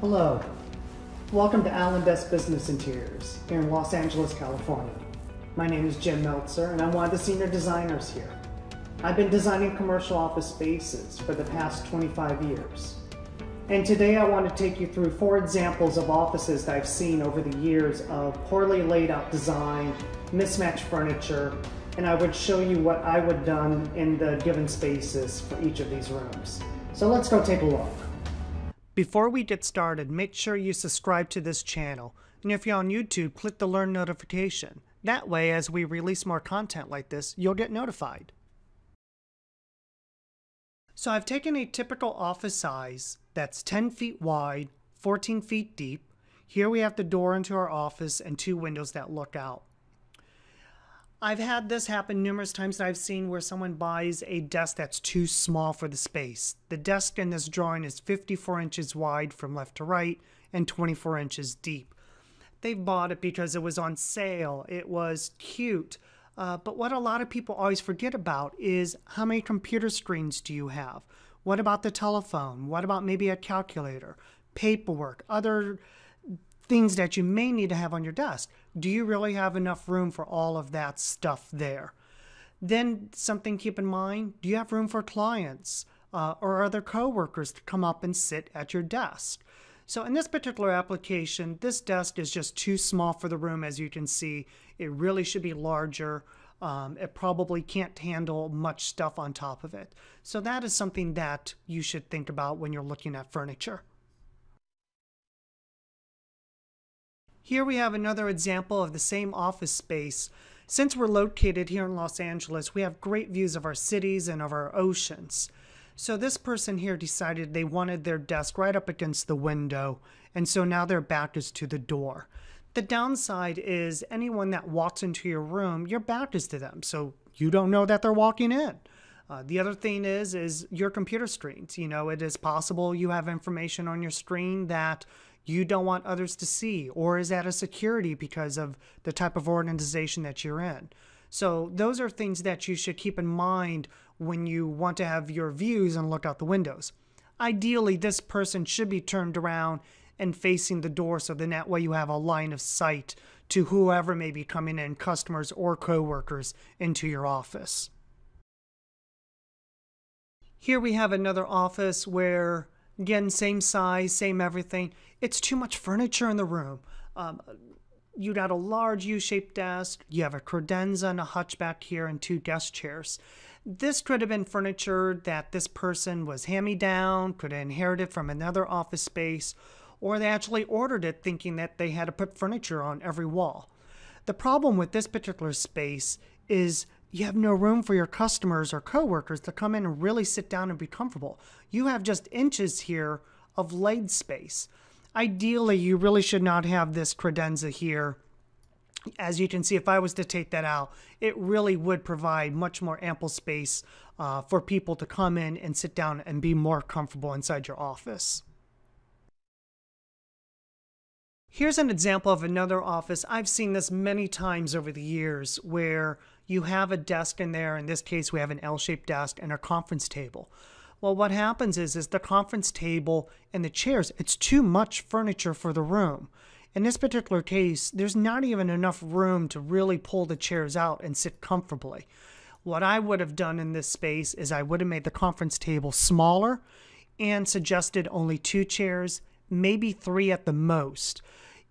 Hello, welcome to Allen Best Business Interiors here in Los Angeles, California. My name is Jim Meltzer and I'm one of the senior designers here. I've been designing commercial office spaces for the past 25 years. And today I want to take you through 4 examples of offices that I've seen over the years of poorly laid out design, mismatched furniture, and I would show you what I would have done in the given spaces for each of these rooms. So let's go take a look. Before we get started, make sure you subscribe to this channel. And if you're on YouTube, click the Learn notification. That way, as we release more content like this, you'll get notified. So I've taken a typical office size that's 10 feet wide, 14 feet deep. Here we have the door into our office and 2 windows that look out. I've had this happen numerous times that I've seen where someone buys a desk that's too small for the space. The desk in this drawing is 54 inches wide from left to right and 24 inches deep. They bought it because it was on sale. It was cute. But what a lot of people always forget about is how many computer screens do you have? What about the telephone? What about maybe a calculator, paperwork, other things that you may need to have on your desk? Do you really have enough room for all of that stuff there? Then something to keep in mind, do you have room for clients or other coworkers to come up and sit at your desk? So in this particular application, this desk is just too small for the room. As you can see, it really should be larger. It probably can't handle much stuff on top of it. So that is something that you should think about when you're looking at furniture. Here we have another example of the same office space. Since we're located here in Los Angeles, we have great views of our cities and of our oceans. So this person here decided they wanted their desk right up against the window, and so now their back is to the door. The downside is anyone that walks into your room, your back is to them, so you don't know that they're walking in. The other thing is your computer screens. You know, it is possible you have information on your screen that you don't want others to see, or is at a security because of the type of organization that you're in. So those are things that you should keep in mind when you want to have your views and look out the windows. Ideally, this person should be turned around and facing the door, so then that way you have a line of sight to whoever may be coming in, customers or coworkers, into your office. Here we have another office where, again, same size, same everything. It's too much furniture in the room. You got a large U-shaped desk. You have a credenza and a hutch back here and 2 desk chairs. This could have been furniture that this person was hand-me-down, could have inherited from another office space, or they actually ordered it thinking that they had to put furniture on every wall. The problem with this particular space is you have no room for your customers or coworkers to come in and really sit down and be comfortable. You have just inches here of laid space. Ideally, you really should not have this credenza here. As you can see, if I was to take that out, it really would provide much more ample space for people to come in and sit down and be more comfortable inside your office. Here's an example of another office. I've seen this many times over the years where you have a desk in there. In this case, we have an L-shaped desk and a conference table. Well, what happens is the conference table and the chairs, it's too much furniture for the room. In this particular case, there's not even enough room to really pull the chairs out and sit comfortably. What I would have done in this space is I would have made the conference table smaller and suggested only 2 chairs, maybe 3 at the most.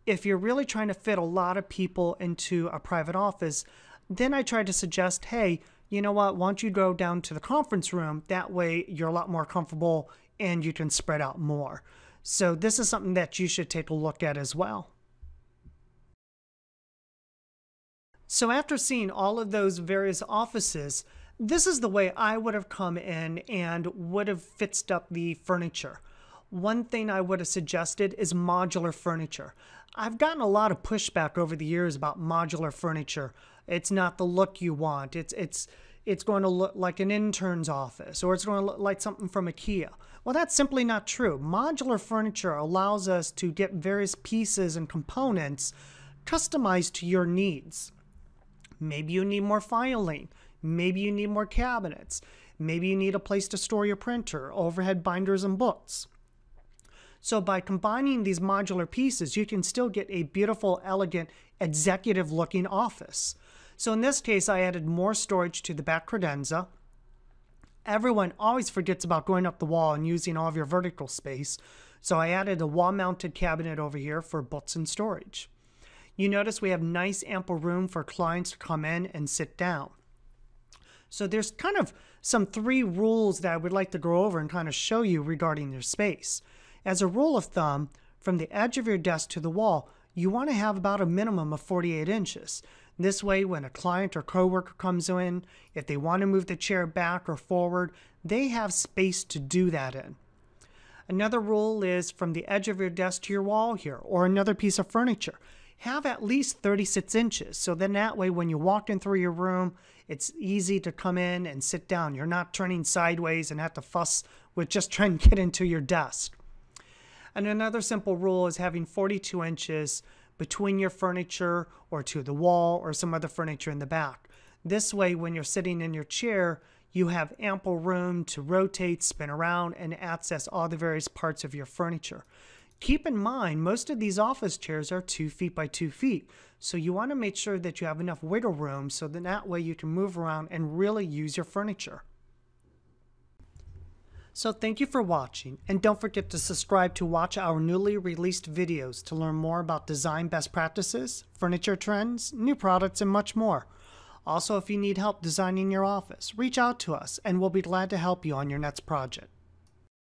If you're really trying to fit a lot of people into a private office, then I try to suggest, hey, you know what, why don't you go down to the conference room? That way you're a lot more comfortable and you can spread out more. So this is something that you should take a look at as well. So after seeing all of those various offices, this is the way I would have come in and would have fixed up the furniture. One thing I would have suggested is modular furniture. I've gotten a lot of pushback over the years about modular furniture. It's not the look you want. It's going to look like an intern's office, or it's going to look like something from IKEA. Well, that's simply not true. Modular furniture allows us to get various pieces and components customized to your needs. Maybe you need more filing. Maybe you need more cabinets. Maybe you need a place to store your printer, overhead binders, and books. So by combining these modular pieces, you can still get a beautiful, elegant, executive-looking office. So in this case, I added more storage to the back credenza. Everyone always forgets about going up the wall and using all of your vertical space. So I added a wall-mounted cabinet over here for books and storage. You notice we have nice ample room for clients to come in and sit down. So there's kind of some 3 rules that I would like to go over and kind of show you regarding your space. As a rule of thumb, from the edge of your desk to the wall, you want to have about a minimum of 48 inches. This way, when a client or coworker comes in, if they want to move the chair back or forward, they have space to do that in. Another rule is from the edge of your desk to your wall here, or another piece of furniture, have at least 36 inches. So then that way, when you walk in through your room, it's easy to come in and sit down. You're not turning sideways and have to fuss with just trying to get into your desk. And another simple rule is having 42 inches between your furniture or to the wall or some other furniture in the back. This way, when you're sitting in your chair, you have ample room to rotate, spin around, and access all the various parts of your furniture. Keep in mind, most of these office chairs are 2 feet by 2 feet. So you want to make sure that you have enough wiggle room so that way you can move around and really use your furniture. So thank you for watching, and don't forget to subscribe to watch our newly released videos to learn more about design best practices, furniture trends, new products, and much more. Also, if you need help designing your office, reach out to us and we'll be glad to help you on your next project.